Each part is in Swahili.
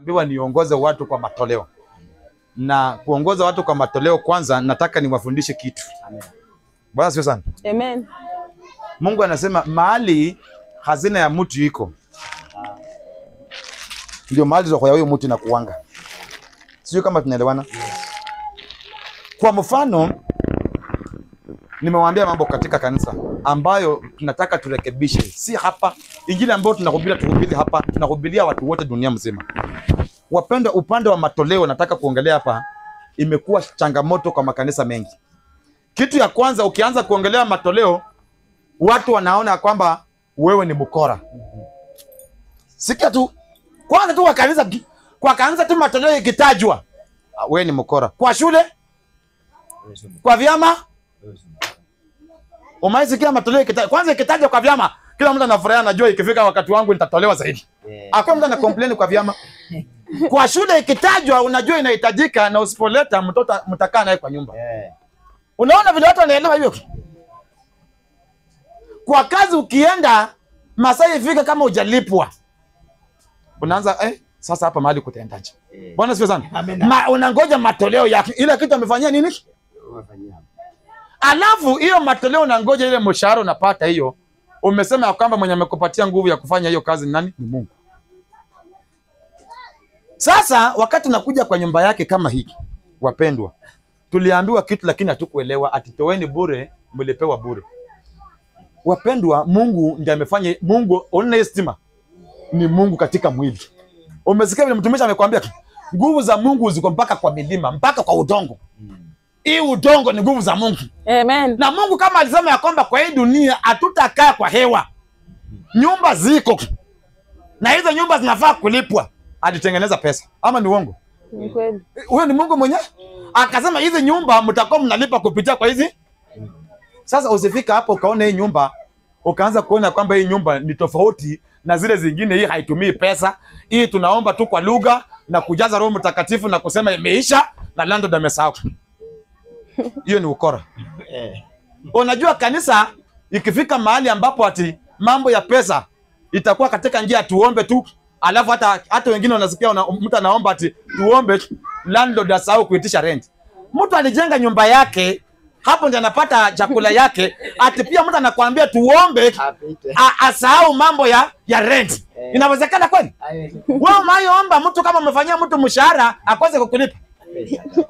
nimeambiwa niongoze watu kwa matoleo. Na kuongoza watu kwa matoleo, kwanza nataka niwafundishe kitu. Amen. Bwana sio sana. Amen. Mungu anasema mahali hazina ya mtu iko, ndio mahali roho ya huyo mtu inakuanga. Sio kama tunaelewana? Kwa mfano, nimewaambia mambo katika kanisa ambayo tunataka turekebishe. Si hapa. Injili ambayo tunahubiri hapa, tunahubiria watu wote dunia mzima. Wapendwa, upande wa matoleo nataka kuongelea hapa, imekuwa changamoto kwa makanisa mengi. Kitu ya kwanza, ukianza kuongelea matoleo, watu wanaona kwamba wewe ni mkora. Sikia tu. Kwanza tu kwa kanisa tu matoleo ikitajwa, wewe ni mkora. Kwa shule, kwa vyama, umaisikia matoleo ikitajwa. Kwanza ikitajwa kwa vyama, kila mtu anafurahi, anajua ikifika wakati wangu nitatolewa zaidi. Hakuna mtu ana complain kwa vyama. Kwa shule ikitajwa, unajua inahitajika, na usipoleta mtoto mtakaa naye kwa nyumba. Unaona vile watu wanaelewa hivyo? Kwa kazi ukienda, masaa ifika kama hujalipwa, unaanza sasa hapa mahali kutaendaje? Bwana sifa sana. Unangoja matoleo yake. Ile kitu amefanyia nini? Alafu hiyo matoleo unangoja ile mshahara unapata hiyo. Umesema kwamba mwenye amekupatia nguvu ya kufanya hiyo kazi ni nani? Ni Mungu. Sasa wakati unakuja kwa nyumba yake kama hiki, wapendwa, tuliambiwa kitu lakini hatukuelewa, atitoweni bure, mlipewa bure. Wapendwa, Mungu ndiye amefanya. Mungu unaestima ni Mungu katika mwili. Umesikia vile mtumishi amekwambia nguvu za Mungu ziko mpaka kwa milima, mpaka kwa udongo. Hii udongo ni nguvu za Mungu. Amen. Na Mungu kama alisema ya kwamba kwa hii dunia hatutakaa kwa hewa. Nyumba ziko. Na hizo nyumba zinafaa kulipwa. Alitengeneza pesa. Ama ni uongo? Ni kweli. Huyo ni Mungu mwenyewe. Akasema hizi nyumba mtakuwa mnalipa kupitia kwa hizi. Sasa usifika hapo ukaona hii nyumba, ukaanza kuona kwamba hii nyumba ni tofauti na zile zingine. Hii haitumii pesa. Hii tunaomba tu kwa lugha na kujaza Roho Mtakatifu na kusema imeisha na landlord amesahau. Hiyo ni ukora. Unajua kanisa ikifika mahali ambapo ati mambo ya pesa itakuwa katika njia tuombe tu, alafu hata wengine wanasikia mtu anaomba ati tuombe, landlord asahau kuitisha rent. Mtu alijenga nyumba yake, hapo ndiye anapata chakula yake, ati pia mtu anakuambia tuombe asahau mambo ya rent. Inawezekana kweli? Wewe umayoomba mtu kama umefanyia mtu mshahara akose kukulipa?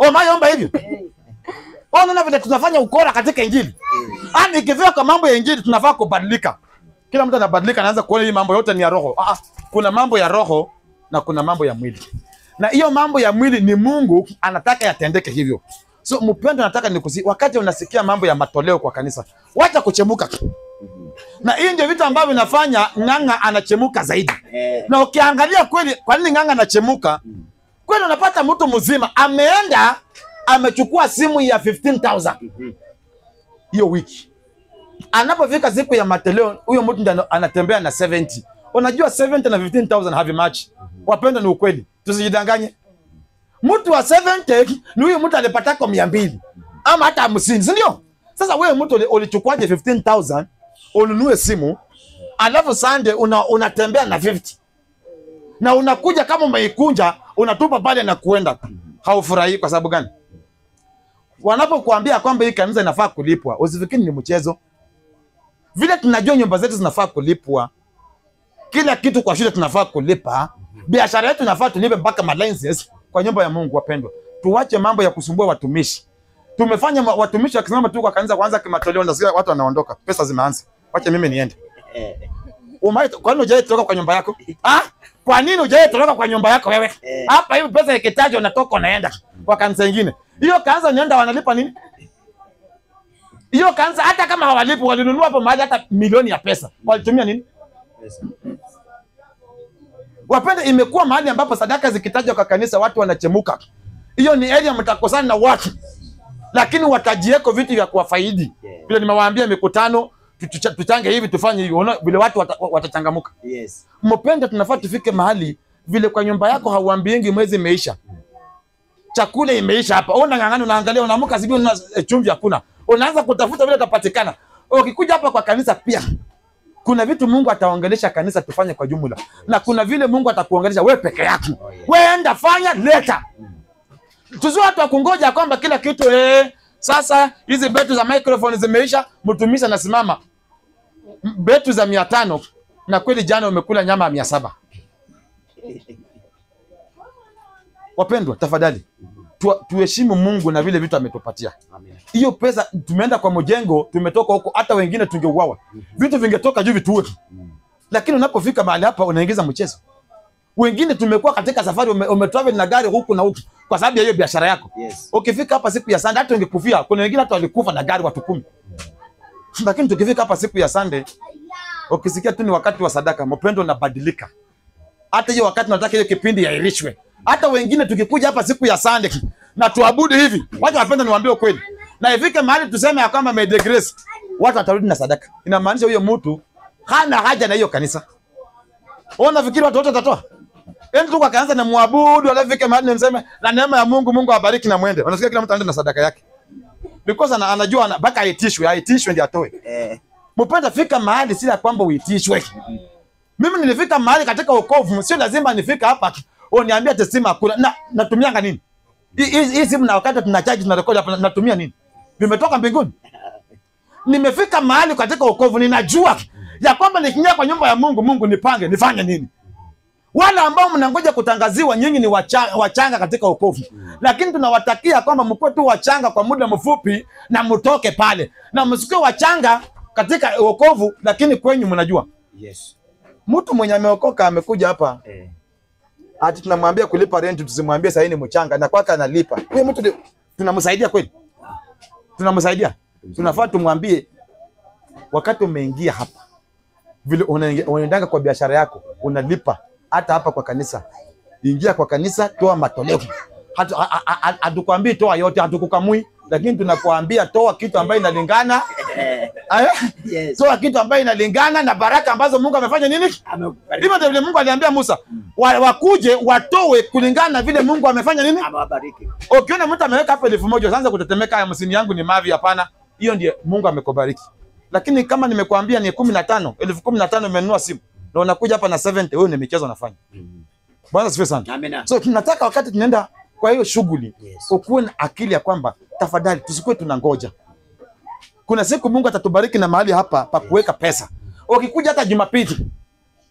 Umayoomba hivyo? Unaona vile tunafanya ukora katika Injili. Hadi ikifika kwa mambo ya Injili tunafaa kubadilika. Kila mtu anabadilika, anaanza kuona hii mambo yote ni ya roho. Kuna mambo ya roho na kuna mambo ya mwili. Na hiyo mambo ya mwili ni Mungu anataka yatendeke hivyo. So mpendo, nataka wakati unasikia mambo ya matoleo kwa kanisa, wacha kuchemuka. Na hii ndio vitu ambavyo vinafanya Ng'ang'a anachemuka zaidi. Na ukiangalia kweli kwa nini Ng'ang'a anachemuka? Kweli unapata mtu mzima ameenda amechukua simu ya 15,000 hiyo wiki. Anapofika siku ya matoleo, huyo mtu ndiye anatembea na 70. Unajua 70 na 15,000 have match. Wapenda, ni ukweli. Tusijidanganye. Mtu wa 70 ni huyo mtu alipata kwa 200 ama hata 50, si ndio? Sasa wewe mtu ulichukuaje 15,000 ununue simu, alafu Sunday unatembea na 50. Na unakuja kama umeikunja, unatupa pale na kuenda. Haufurahi kwa sababu gani? Wanapokuambia kwamba hii kanisa inafaa kulipwa, usifikiri ni mchezo. Vile tunajua nyumba zetu zinafaa kulipwa, kila kitu kwa shule tunafaa kulipa, biashara yetu inafaa tulipe mpaka licenses kwa nyumba ya Mungu. Wapendwa, tuache mambo ya kusumbua watumishi. Tumefanya watumishi wakisimama tu kwa kanisa kwanza kimatoleo, nasikia watu wanaondoka, pesa zimeanza. Wacha mimi niende. Kwa nini hujaje kutoka kwa nyumba yako? Kwa nini hujaje kutoka kwa nyumba yako wewe? Hapa hivi pesa ikitajwa unatoka unaenda kwa kanisa nyingine. Hiyo kanisa nienda wanalipa nini? Hiyo kanisa hata kama hawalipi, walinunua hapo mahali hata milioni ya pesa. Walitumia nini? Pesa. Wapende, imekuwa mahali ambapo sadaka zikitajwa kwa kanisa watu wanachemuka. Hiyo ni area mtakosana na watu. Lakini watajieko vitu vya kuwafaidi. Vile nimewaambia mikutano, tuchange hivi, tufanye hivi. Unaona vile watu watachangamuka. Yes. Mpende, tunafaa tufike mahali vile kwa nyumba yako hauambiengi mwezi imeisha. Chakula imeisha hapa. Unang'ang'ana, unaangalia, unaamka asubuhi una chumvi hakuna. Unaanza kutafuta vile utapatikana. Ukikuja hapa kwa kanisa pia Kuna vitu Mungu ataongelesha kanisa tufanye kwa jumla, na kuna vile Mungu atakuongelesha wewe peke yako. Wewe enda fanya, leta. Tuzua watu wakungoja kwamba kila kitu sasa hizi betu za microphone zimeisha, mtumisha nasimama. Betu za 500 na kweli jana umekula nyama ya 700. Wapendwa, tafadhali tuheshimu Mungu na vile vitu ametupatia. Hiyo pesa tumeenda kwa mjengo, tumetoka huko, hata wengine tungeuawa. Vitu vingetoka juu vituwe. Lakini unapofika mahali hapa unaingiza mchezo. Wengine tumekuwa katika safari, umetravel na gari huku na huku kwa sababu ya hiyo biashara yako. Ukifika hapa siku ya Sunday hata ungekufia. Kuna wengine hata walikufa na gari watu 10. Lakini tukifika hapa siku ya Sunday, ukisikia tu ni wakati wa sadaka, mpendo unabadilika. Hata hiyo wakati nataka hiyo kipindi yairishwe. Hata wengine tukikuja hapa siku ya Sunday na tuabudu hivi, watu wapenda niwaambie ukweli. Na ifike mahali tuseme ya kwamba may the grace, watu watarudi na sadaka. Inamaanisha huyo mtu hana haja na hiyo kanisa. Unafikiri watu wote watatoa? Mtu kwa kaanza na muabudu, alafu ifike mahali niseme na neema ya Mungu, Mungu awabariki na mwende. Unasikia kila mtu anaenda na sadaka yake. Because anajua mpaka aitishwe ndio atoe. Mpenda fika mahali si kwamba uitishwe. Mimi nilifika mahali katika wokovu, sio lazima nifika hapa niambia testima hakuna. Natumianga nini? Hii simu na wakati tunachaji tunarekodi hapa natumia nini? Vimetoka mbinguni. Nimefika mahali katika wokovu ninajua ya kwamba nikiingia kwa nyumba ya Mungu, Mungu nipange nifanye nini. Wale ambao mnangoja kutangaziwa nyinyi ni wachanga katika wokovu. Lakini tunawatakia kwamba mkuwe tu wachanga kwa muda mfupi na mtoke pale. Na msikuwe wachanga katika wokovu lakini kwenyu mnajua. Mtu mwenye ameokoka amekuja hapa. Ati tunamwambia kulipa rent, tusimwambie sasa ni mchanga na kwake analipa. Huyo mtu tunamsaidia kweli? Tunamsaidia. Tunafaa tumwambie wakati umeingia hapa, vile unaendanga kwa biashara yako, unalipa hata hapa kwa kanisa. Ingia kwa kanisa, toa matoleo. Hatukwambii toa yote, hatukukamui, lakini tunakuambia toa kitu ambayo inalingana. Toa kitu ambayo inalingana na baraka ambazo Mungu amefanya nini? Hivyo ndio vile Mungu aliambia Musa, wakuje watoe kulingana na vile Mungu amefanya nini? Amewabariki. Ukiona mtu ameweka hapo 1000, usianze kutetemeka, ya msini yangu ni mavi, hapana. Hiyo ndiye Mungu amekubariki. Lakini kama nimekuambia ni 15, 15,000 umenunua simu na unakuja hapa na 70, wewe ni michezo unafanya. Bwana asifiwe sana. Amina. So tunataka wakati tunaenda kwa hiyo shughuli, ukuwe na akili ya kwamba tafadhali tusikuwe tunangoja. Kuna siku Mungu atatubariki na mahali hapa pa kuweka pesa. Ukikuja hata Jumapili,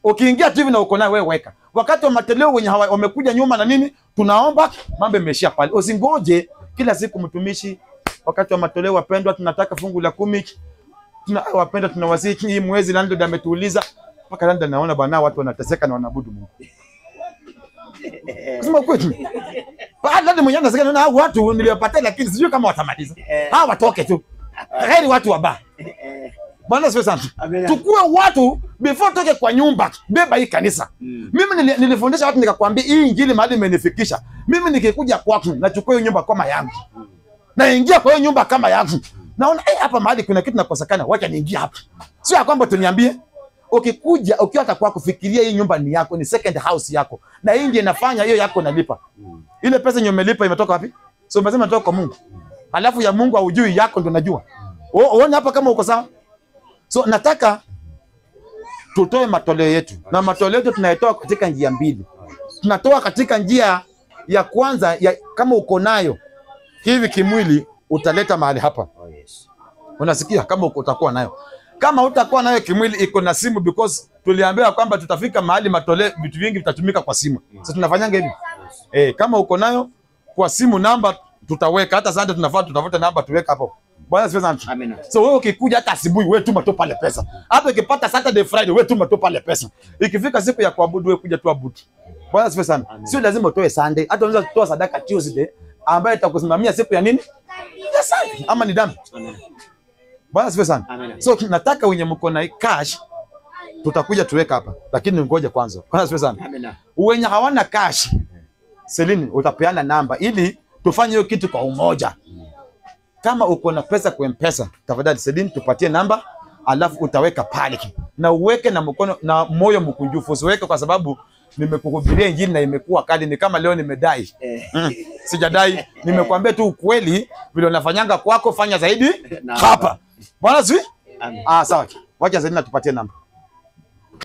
ukiingia tu hivi na uko nayo wewe weka. Wakati wa matoleo wenye wamekuja nyuma na nini, tunaomba mambo yameishia pale. Usingoje kila siku mtumishi, wakati wa matoleo wapendwa tunataka fungu la 10. Wapendwa tunawasiki hii mwezi landlord ametuuliza. Mpaka landlord naona bwana watu wanateseka na wanaabudu Mungu. Kusema kweli. Baada mwenyewe anasema na watu niliwapatia lakini sijui kama watamaliza. Hawa watoke tu. Heri watu wabaya. Bwana asifiwe sana. Tukue watu before toke kwa nyumba, beba hii kanisa. Mimi nilifundisha watu nikakwambia hii injili mahali imenifikisha. Mimi nikikuja kwako nachukua hiyo nyumba kama yangu. Naingia kwa hiyo nyumba kama yangu. Naona hapa mahali kuna kitu nakosekana, wacha niingie hapa. Sio ya kwamba tuniambie ukikuja ukiwa hata kwako fikiria hii nyumba ni yako, ni second house yako. Na hii ndiye inafanya hiyo yako nalipa. Ile pesa yenye umelipa imetoka wapi? So umesema imetoka kwa Mungu. Alafu ya Mungu haujui, yako ndio unajua. Uone hapa kama uko sawa. So nataka tutoe matoleo yetu. Na matoleo yetu tunayatoa katika njia mbili. Tunatoa katika njia ya kwanza ya, kama uko nayo hivi kimwili utaleta mahali hapa. Unasikia kama utakuwa nayo. Kama utakuwa nayo kimwili iko na simu, because tuliambiwa kwamba tutafika mahali matoleo vitu vingi vitatumika kwa simu. Sasa tunafanyanga hivi. Kama uko nayo kwa simu namba tutaweka, hata Sunday tunafaa tutafuta namba tuweka hapo. Bwana asifiwe sana. Amina. So wewe ukikuja hata asubuhi wewe tuma tu pale pesa. Hata ukipata Saturday Friday wewe tuma tu pale pesa. Ikifika siku ya kuabudu wewe kuja tu abudu. Bwana asifiwe sana. Sio lazima utoe Sunday, hata unaweza kutoa sadaka Tuesday ambayo itakusimamia siku ya nini? Ya Sunday ama ni dhambi. Amen. Bwana asifiwe sana. So tunataka wenye mko na cash tutakuja tuweka hapa, lakini ngoja kwanza. Bwana asifiwe sana. Amen. Wenye hawana cash, Celine utapeana namba ili tufanye hiyo kitu kwa umoja. Kama uko na pesa kwa M-Pesa, tafadhali Celine tupatie namba, alafu utaweka pale. Na uweke na mkono na moyo mkunjufu. Usiweke kwa sababu nimekuhubiria injili na imekuwa kali, ni kama leo nimedai. Sijadai, nimekuambia tu ukweli vile unafanyanga kwako, fanya zaidi hapa. Bwana asifiwe. Sawa. Wacha Celine tupatie namba.